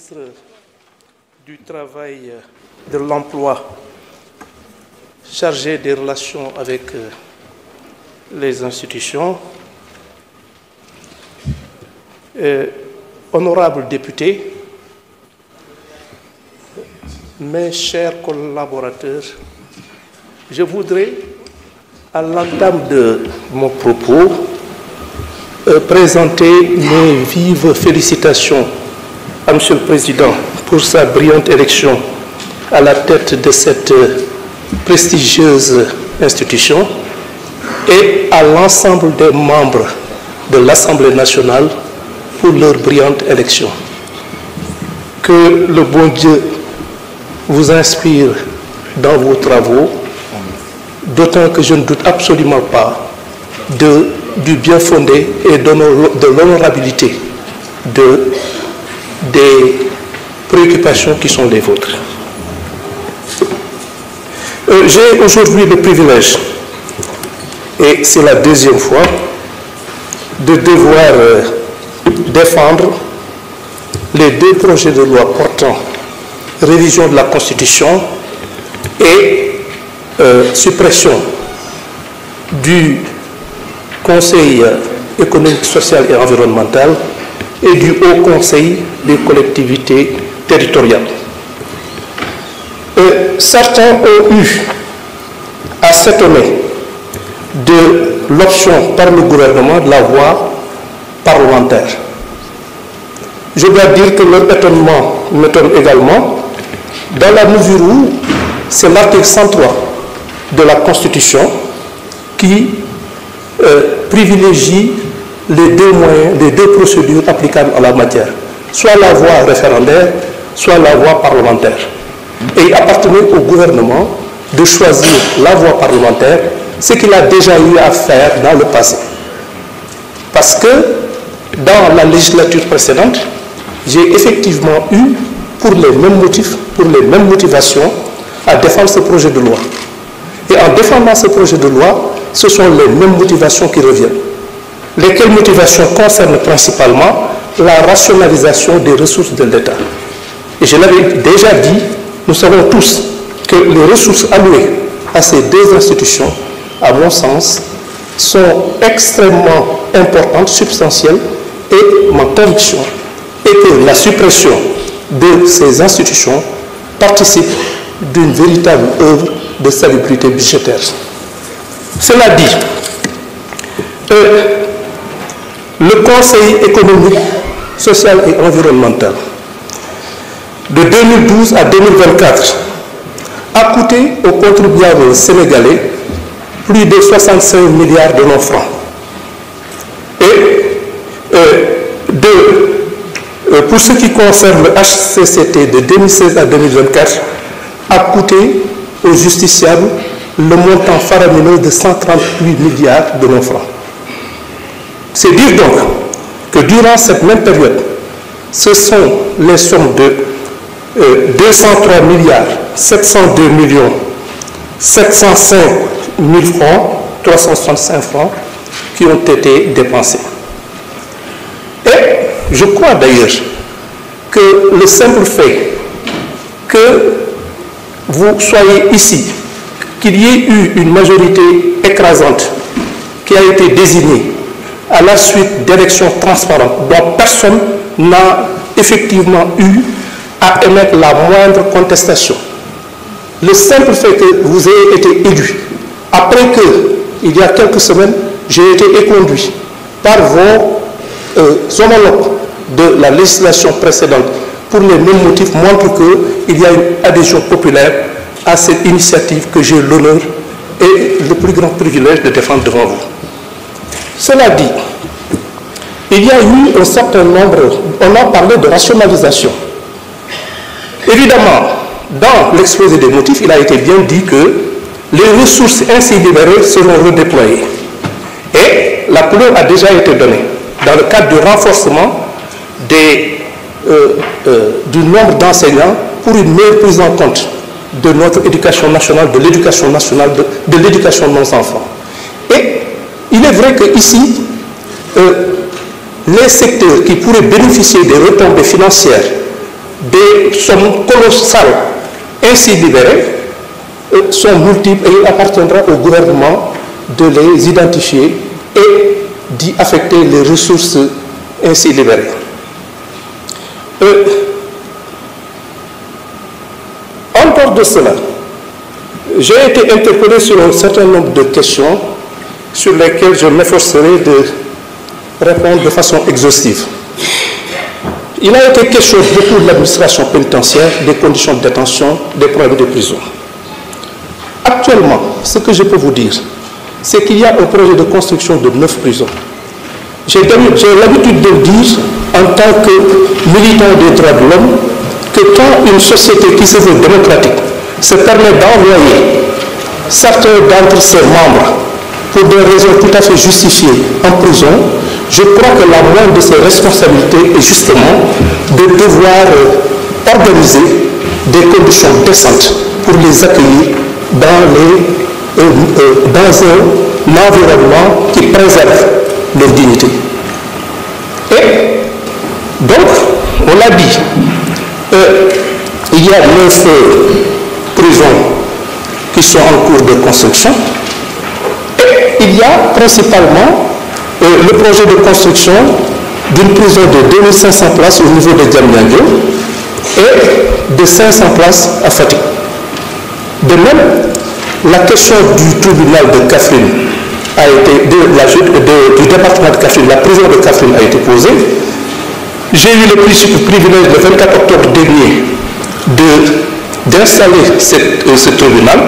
ministre du Travail, de l'Emploi, chargé des relations avec les institutions, honorables députés, mes chers collaborateurs, je voudrais, à l'entame de mon propos, présenter mes vives félicitations à M. le Président pour sa brillante élection à la tête de cette prestigieuse institution et à l'ensemble des membres de l'Assemblée nationale pour leur brillante élection. Que le bon Dieu vous inspire dans vos travaux, d'autant que je ne doute absolument pas du bien fondé et de l'honorabilité des préoccupations qui sont les vôtres. J'ai aujourd'hui le privilège, et c'est la deuxième fois, de devoir défendre les deux projets de loi portant révision de la Constitution et suppression du Conseil économique, social et environnemental et du Haut Conseil des collectivités territoriales. Certains ont eu à s'étonner de l'option par le gouvernement de la voie parlementaire. Je dois dire que leur étonnement m'étonne également, dans la mesure où c'est l'article 103 de la Constitution qui privilégie les deux moyens, les deux procédures applicables à la matière, soit la voie référendaire, soit la voie parlementaire. Et il appartenait au gouvernement de choisir la voie parlementaire, ce qu'il a déjà eu à faire dans le passé. Parce que dans la législature précédente, j'ai effectivement eu, pour les mêmes motifs, pour les mêmes motivations, à défendre ce projet de loi. Et en défendant ce projet de loi, ce sont les mêmes motivations qui reviennent. Lesquelles motivations concernent principalement la rationalisation des ressources de l'État. Et je l'avais déjà dit, nous savons tous que les ressources allouées à ces deux institutions, à mon sens, sont extrêmement importantes, substantielles, et ma conviction est que la suppression de ces institutions participe d'une véritable œuvre de salubrité budgétaire. Cela dit, le Conseil économique, social et environnemental, de 2012 à 2024, a coûté aux contribuables sénégalais plus de 65 milliards de nos francs. Et pour ce qui concerne le HCCT de 2016 à 2024, a coûté aux justiciables le montant faramineux de 138 milliards de nos francs. C'est dire donc que durant cette même période, ce sont les sommes de 203 milliards 702 millions 705 000 francs, 365 francs qui ont été dépensés. Et je crois d'ailleurs que le simple fait que vous soyez ici, qu'il y ait eu une majorité écrasante qui a été désignée à la suite d'élections transparentes dont personne n'a effectivement eu à émettre la moindre contestation. Le simple fait que vous ayez été élu, après que, il y a quelques semaines, j'ai été éconduit par vos homologues de la législation précédente pour les mêmes motifs, montre qu'il y a une adhésion populaire à cette initiative que j'ai l'honneur et le plus grand privilège de défendre devant vous. Cela dit, il y a eu un certain nombre, on a parlé de rationalisation. Évidemment, dans l'exposé des motifs, il a été bien dit que les ressources ainsi libérées seront redéployées. Et la couleur a déjà été donnée dans le cadre du renforcement du nombre d'enseignants pour une meilleure prise en compte de notre éducation nationale, de l'éducation nationale, de l'éducation de nos enfants. Et il est vrai qu'ici, les secteurs qui pourraient bénéficier des retombées financières des sommes colossales ainsi libérées sont multiples et il appartiendra au gouvernement de les identifier et d'y affecter les ressources ainsi libérées. En dehors de cela, j'ai été interpellé sur un certain nombre de questions sur lesquelles je m'efforcerai de répondre de façon exhaustive. Il a été question beaucoup de l'administration pénitentiaire, des conditions de détention, des problèmes de prison. Actuellement, ce que je peux vous dire, c'est qu'il y a un projet de construction de 9 prisons. J'ai l'habitude de dire, en tant que militant des droits de l'homme, que quand une société qui se veut démocratique se permet d'envoyer certains d'entre ses membres pour des raisons tout à fait justifiées en prison, je crois que la moindre de ses responsabilités est justement de devoir organiser des conditions décentes pour les accueillir dans un environnement qui préserve leur dignité. Et donc, on l'a dit, il y a 9 prisons qui sont en cours de construction et il y a principalement le projet de construction d'une prison de 2500 places au niveau de Diamniadio et de 500 places à Fatick. De même, la question du tribunal de Kaffrine a été, du département de Kaffrine, la prison de Kaffrine a été posée. J'ai eu le privilège le 24 octobre dernier d'installer ce tribunal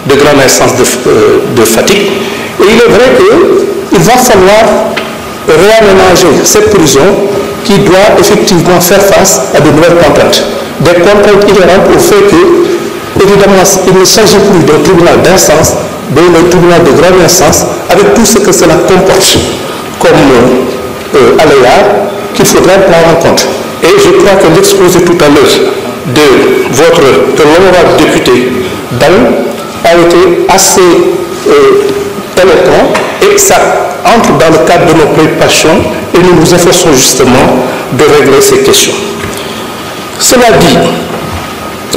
de grande instance de Fatick. Et il est vrai qu'il va falloir réaménager cette prison qui doit effectivement faire face à de nouvelles contraintes. Des contraintes inhérentes au fait que, évidemment, il ne s'agit plus d'un tribunal d'instance, mais d'un tribunal de grande instance, avec tout ce que cela comporte comme aléas qu'il faudra prendre en compte. Et je crois que l'exposé tout à l'heure de l'honorable député Dan a été assez éloquent et ça entre dans le cadre de nos préoccupations et nous nous efforçons justement de régler ces questions. Cela dit,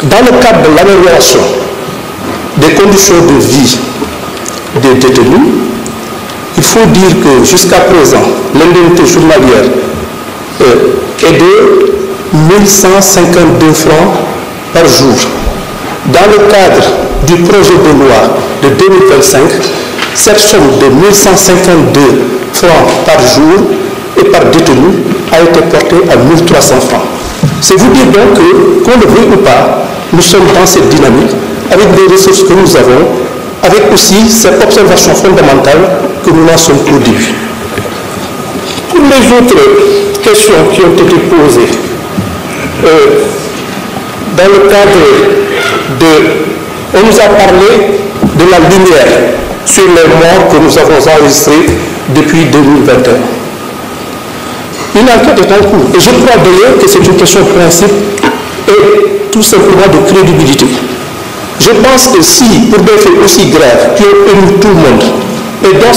dans le cadre de l'amélioration des conditions de vie des détenus, il faut dire que jusqu'à présent, l'indemnité journalière est de 1152 francs par jour. Dans le cadre du projet de loi de 2025, cette somme de 1152 francs par jour et par détenu a été portée à 1300 francs. C'est vous dire donc que, qu'on le veuille ou pas, nous sommes dans cette dynamique avec des ressources que nous avons, avec aussi cette observation fondamentale que nous lançons au début. Pour les autres questions qui ont été posées, dans le cadre on nous a parlé de la lumière sur les morts que nous avons enregistrés depuis 2021. Une enquête est en cours et je crois d'ailleurs que c'est une question de principe et tout simplement de crédibilité. Je pense que si, pour des faits aussi graves qui ont ému tout le monde, et dont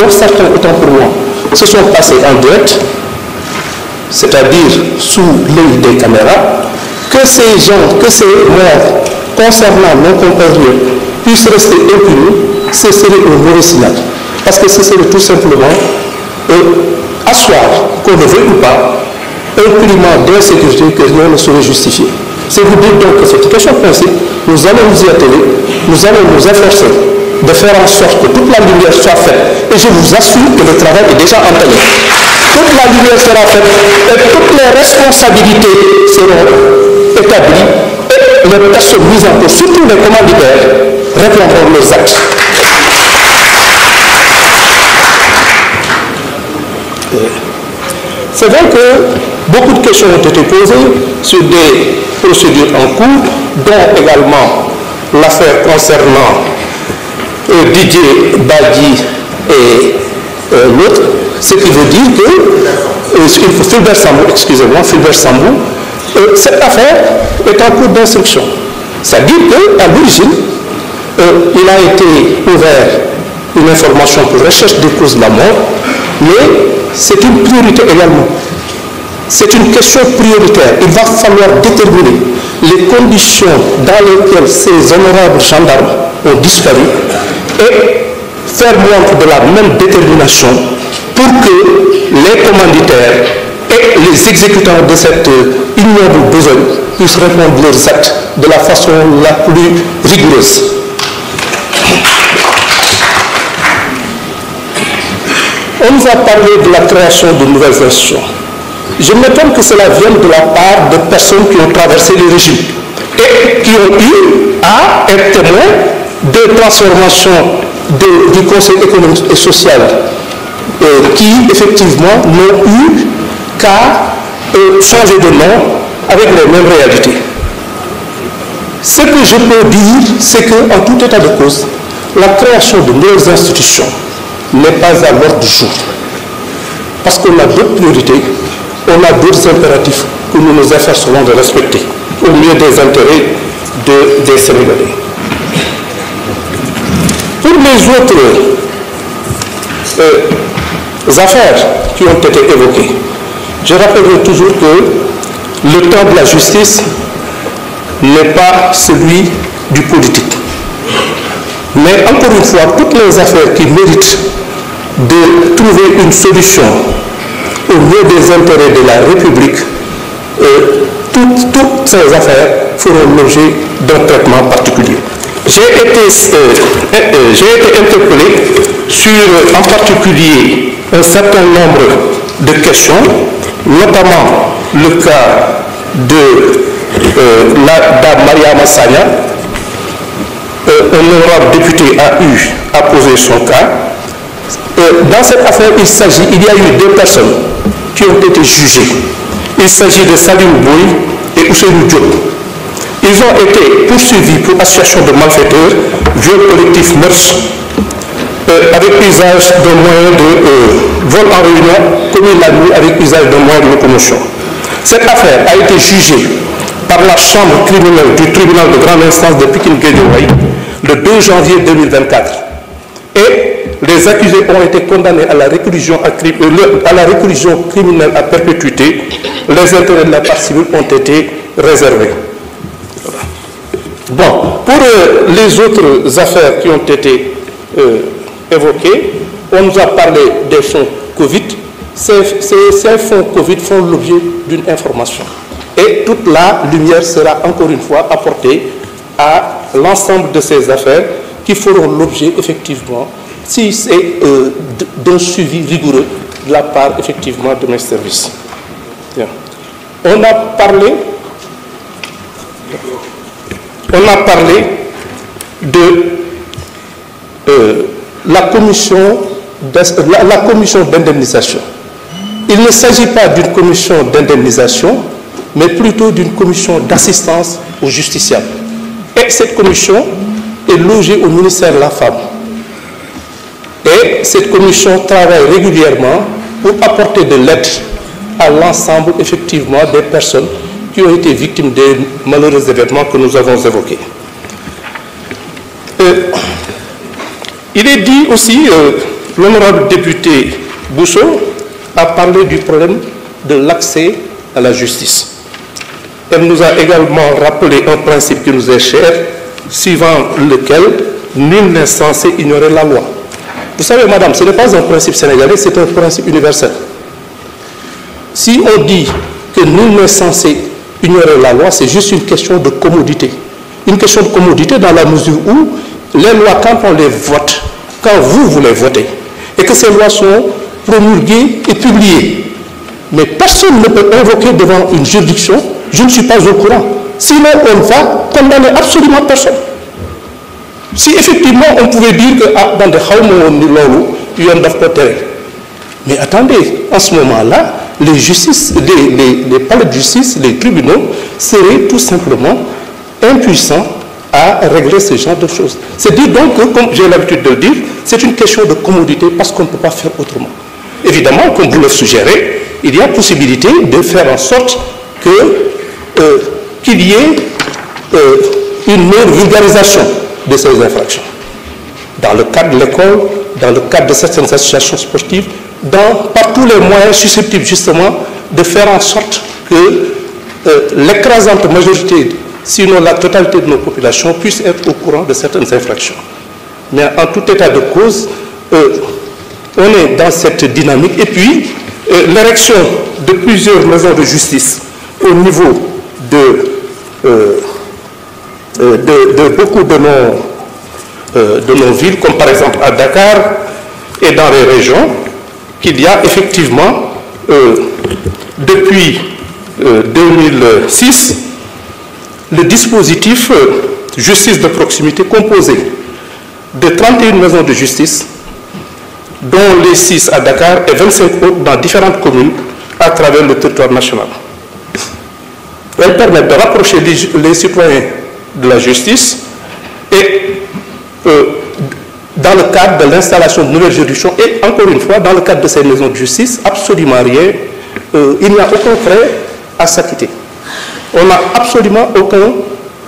certains autant pour moi, se sont passés en direct, c'est-à-dire sous l'œil des caméras, que ces gens, que ces morts concernant nos compatriotes puissent rester impunis, ce serait un mauvais signal. Parce que ce serait tout simplement asseoir, qu'on ne veuille ou pas, un climat d'insécurité que rien ne saurait justifier. C'est vous dire donc que cette question de principe, nous allons nous y atteler, nous allons nous efforcer de faire en sorte que toute la lumière soit faite. Et je vous assure que le travail est déjà entamé. Toute la lumière sera faite et toutes les responsabilités seront établies et les personnes mises en cause, surtout les commanditaires, répondront leurs actes. C'est vrai que beaucoup de questions ont été posées sur des procédures en cours, dont également l'affaire concernant Didier Badji et l'autre, ce qui veut dire que Fulbert Sambou, excusez-moi, Fulbert Sambou, cette affaire est en cours d'instruction. C'est-à-dire qu'à l'origine, il a été ouvert une information pour recherche des causes de la mort, mais c'est une priorité également. c'est une question prioritaire. Il va falloir déterminer les conditions dans lesquelles ces honorables gendarmes ont disparu et faire montre de la même détermination pour que les commanditaires et les exécutants de cette ignoble besogne puissent répondre leurs actes de la façon la plus rigoureuse. On nous a parlé de la création de nouvelles institutions. Je m'étonne que cela vienne de la part de personnes qui ont traversé les régimes et qui ont eu à être témoins des transformations du Conseil économique et social qui, effectivement, n'ont eu qu'à changer de nom avec les mêmes réalités. Ce que je peux dire, c'est qu'en tout état de cause, la création de nouvelles institutions n'est pas à l'ordre du jour. Parce qu'on a d'autres priorités, on a d'autres impératifs que nous nous efforcerons de respecter au mieux des intérêts des Sénégalais. Pour les autres affaires qui ont été évoquées, je rappellerai toujours que le temps de la justice n'est pas celui du politique. Mais encore une fois, toutes les affaires qui méritent de trouver une solution au mieux des intérêts de la République, toutes ces affaires feront l'objet d'un traitement particulier. J'ai été interpellé sur en particulier un certain nombre de questions, notamment le cas de la dame Mariama Sagna. Un honorable député a eu à poser son cas. Dans cette affaire, il y a eu deux personnes qui ont été jugées. Il s'agit de Salim Boy et Ousseinou Diop. Ils ont été poursuivis pour association de malfaiteurs, viol collectif mœurs, avec usage d'un moyen de vol en réunion, commis la nuit avec usage d'un moyen de locomotion. Cette affaire a été jugée par la chambre criminelle du tribunal de grande instance de Pikine-Guédiawaye le 2 janvier 2024. Et les accusés ont été condamnés à la réclusion criminelle à perpétuité. Les intérêts de la part civile ont été réservés. Bon, pour les autres affaires qui ont été évoquées, on nous a parlé des fonds Covid. Ces fonds Covid font l'objet d'une information. Et toute la lumière sera encore une fois apportée à l'ensemble de ces affaires qui feront l'objet effectivement, si c'est d'un suivi rigoureux de la part effectivement de mes services. Bien. On a parlé de la commission d'indemnisation. Il ne s'agit pas d'une commission d'indemnisation, mais plutôt d'une commission d'assistance aux justiciables. Et cette commission est logée au ministère de la Femme. Et cette commission travaille régulièrement pour apporter de l'aide à l'ensemble, effectivement, des personnes qui ont été victimes des malheureux événements que nous avons évoqués. Il est dit aussi, l'honorable député Bousso a parlé du problème de l'accès à la justice. Elle nous a également rappelé un principe qui nous est cher, suivant lequel nul n'est censé ignorer la loi. Vous savez, madame, ce n'est pas un principe sénégalais, c'est un principe universel. Si on dit que nul n'est censé ignorer la loi, c'est juste une question de commodité. Une question de commodité dans la mesure où les lois, quand on les vote, quand vous les votez, et que ces lois sont promulguées et publiées, mais personne ne peut invoquer devant une juridiction, je ne suis pas au courant. Sinon, on va condamner absolument personne. Si effectivement on pouvait dire que dans des mais attendez, en ce moment-là, les palais de justice, les tribunaux seraient tout simplement impuissants à régler ce genre de choses. C'est dire donc que, comme j'ai l'habitude de le dire, c'est une question de commodité parce qu'on ne peut pas faire autrement. Évidemment, comme vous le suggérez, il y a possibilité de faire en sorte qu'il y ait une meilleure vulgarisation de ces infractions. Dans le cadre de l'école, dans le cadre de certaines associations sportives, par tous les moyens susceptibles justement de faire en sorte que l'écrasante majorité, sinon la totalité de nos populations, puisse être au courant de certaines infractions. Mais en tout état de cause, on est dans cette dynamique. Et puis, l'érection de plusieurs maisons de justice au niveau de beaucoup de nos villes, comme par exemple à Dakar et dans les régions, qu'il y a effectivement, depuis 2006, le dispositif justice de proximité composé de 31 maisons de justice, dont les 6 à Dakar et 25 autres dans différentes communes à travers le territoire national. Elles permettent de rapprocher les citoyens de la justice et dans le cadre de l'installation de nouvelles juridictions et encore une fois, dans le cadre de ces maisons de justice, absolument rien, il n'y a aucun frais à s'acquitter. On n'a absolument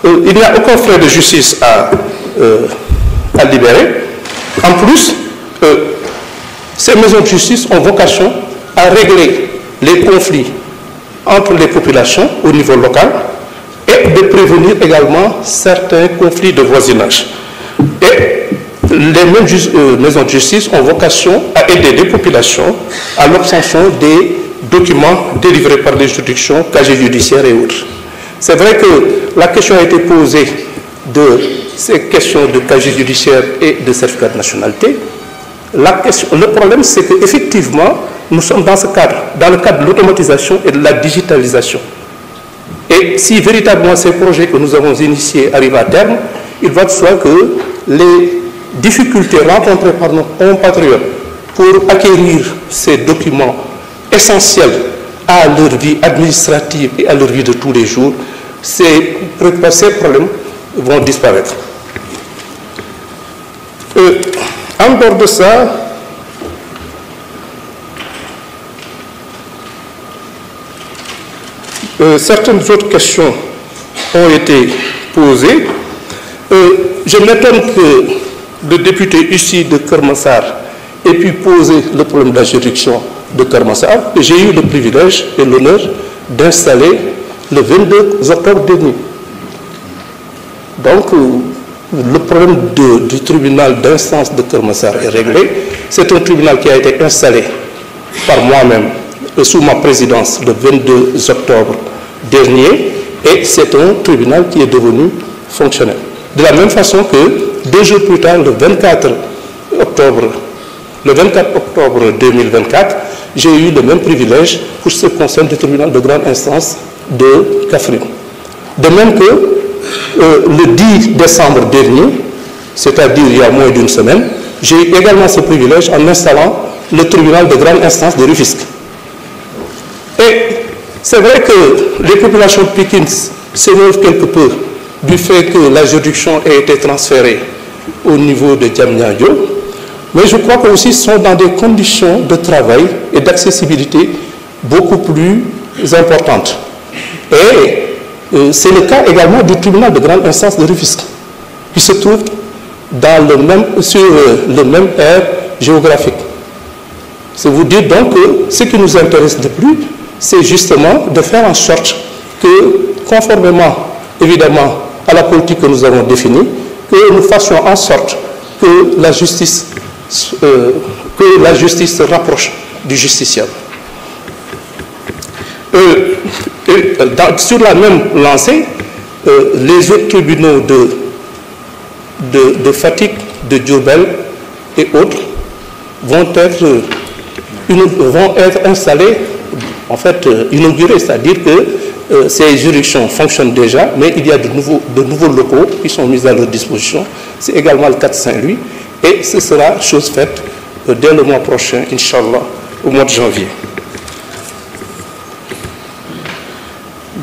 il n'y a aucun frais de justice à libérer. En plus, ces maisons de justice ont vocation à régler les conflits entre les populations au niveau local et de prévenir également certains conflits de voisinage. Et les mêmes maisons de justice ont vocation à aider les populations à l'obtention des documents délivrés par les juridictions, casiers judiciaires et autres. C'est vrai que la question a été posée de ces questions de casier judiciaire et de certificat de nationalité. Le problème, c'est qu'effectivement, nous sommes dans ce cadre, dans le cadre de l'automatisation et de la digitalisation. Et si véritablement ces projets que nous avons initiés arrivent à terme, il va de soi que les difficultés rencontrées par nos compatriotes pour acquérir ces documents essentiels à leur vie administrative et à leur vie de tous les jours, ces problèmes vont disparaître. En dehors de ça, certaines autres questions ont été posées. Je m'étonne que le député ici de Keur Massar ait pu poser le problème de la juridiction de Keur Massar, que j'ai eu le privilège et l'honneur d'installer le 22 octobre dernier. Donc, le problème du tribunal d'instance de Keur Massar est réglé. C'est un tribunal qui a été installé par moi-même sous ma présidence le 22 octobre dernier et c'est un tribunal qui est devenu fonctionnel. De la même façon que 2 jours plus tard, le 24 octobre 2024, j'ai eu le même privilège pour ce qui concerne le tribunal de grande instance de Kaffrine. De même que le 10 décembre dernier, c'est-à-dire il y a moins d'une semaine, j'ai eu également ce privilège en installant le tribunal de grande instance de Rufisque. Et c'est vrai que les populations de Pikine s'émeuvent quelque peu du fait que la juridiction ait été transférée au niveau de Diamniadio, mais je crois qu'aussi sont dans des conditions de travail et d'accessibilité beaucoup plus importantes. Et c'est le cas également du tribunal de grande instance de Rufisque, qui se trouve sur le même aire géographique. C'est vous dire donc que ce qui nous intéresse le plus, c'est justement de faire en sorte que, conformément évidemment à la politique que nous avons définie, que nous fassions en sorte que la justice se rapproche du justiciable. Sur la même lancée, les autres tribunaux de Fatick, de Diourbel et autres vont être installés, en fait inaugurés, c'est-à-dire que ces juridictions fonctionnent déjà, mais il y a de nouveaux locaux qui sont mis à leur disposition. C'est également le cas de Saint-Louis et ce sera chose faite dès le mois prochain, Inch'Allah, au mois de janvier.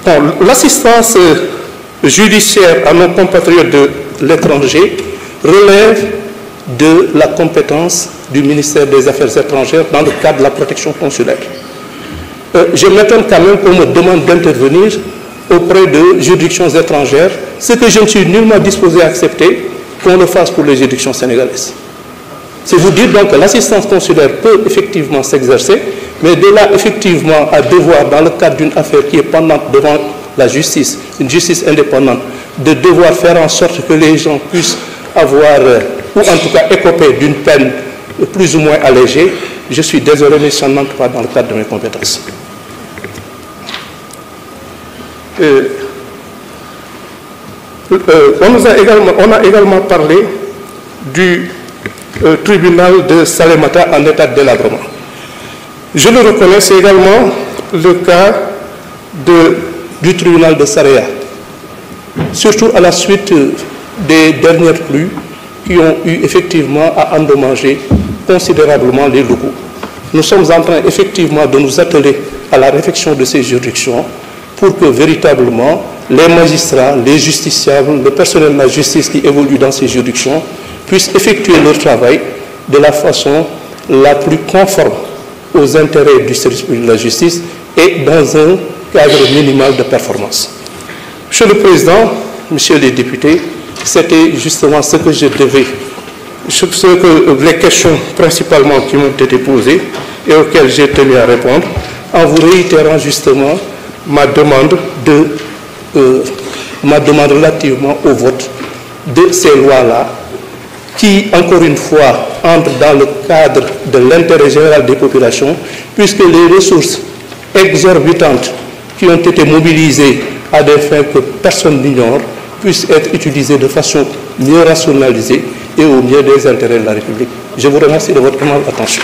Bon, l'assistance judiciaire à nos compatriotes de l'étranger relève de la compétence du ministère des Affaires étrangères dans le cadre de la protection consulaire. Je m'étonne quand même qu'on me demande d'intervenir auprès de juridictions étrangères, ce que je ne suis nullement disposé à accepter qu'on le fasse pour les juridictions sénégalaises. C'est vous dire donc que l'assistance consulaire peut effectivement s'exercer, Mais de là, effectivement, à devoir, dans le cadre d'une affaire qui est pendante devant la justice, une justice indépendante, de devoir faire en sorte que les gens puissent avoir, ou en tout cas écoper d'une peine plus ou moins allégée, je suis désolé, mais ça n'entre pas dans le cadre de mes compétences. On a également parlé du tribunal de Salémata en état de délabrement. Je le reconnais, c'est également le cas du tribunal de Saraya, surtout à la suite des dernières pluies qui ont eu effectivement à endommager considérablement les locaux. Nous sommes en train effectivement de nous atteler à la réfection de ces juridictions pour que véritablement les magistrats, les justiciables, le personnel de la justice qui évolue dans ces juridictions puissent effectuer leur travail de la façon la plus conforme aux intérêts du service public de la justice et dans un cadre minimal de performance. Monsieur le Président, Messieurs les députés, c'était justement ce que je devais, les questions principalement qui m'ont été posées et auxquelles j'ai tenu à répondre, en vous réitérant justement ma demande relativement au vote de ces lois-là, qui, encore une fois, entrent dans le cadre de l'intérêt général des populations, puisque les ressources exorbitantes qui ont été mobilisées à des fins que personne n'ignore puissent être utilisées de façon mieux rationalisée et au mieux des intérêts de la République. Je vous remercie de votre attention.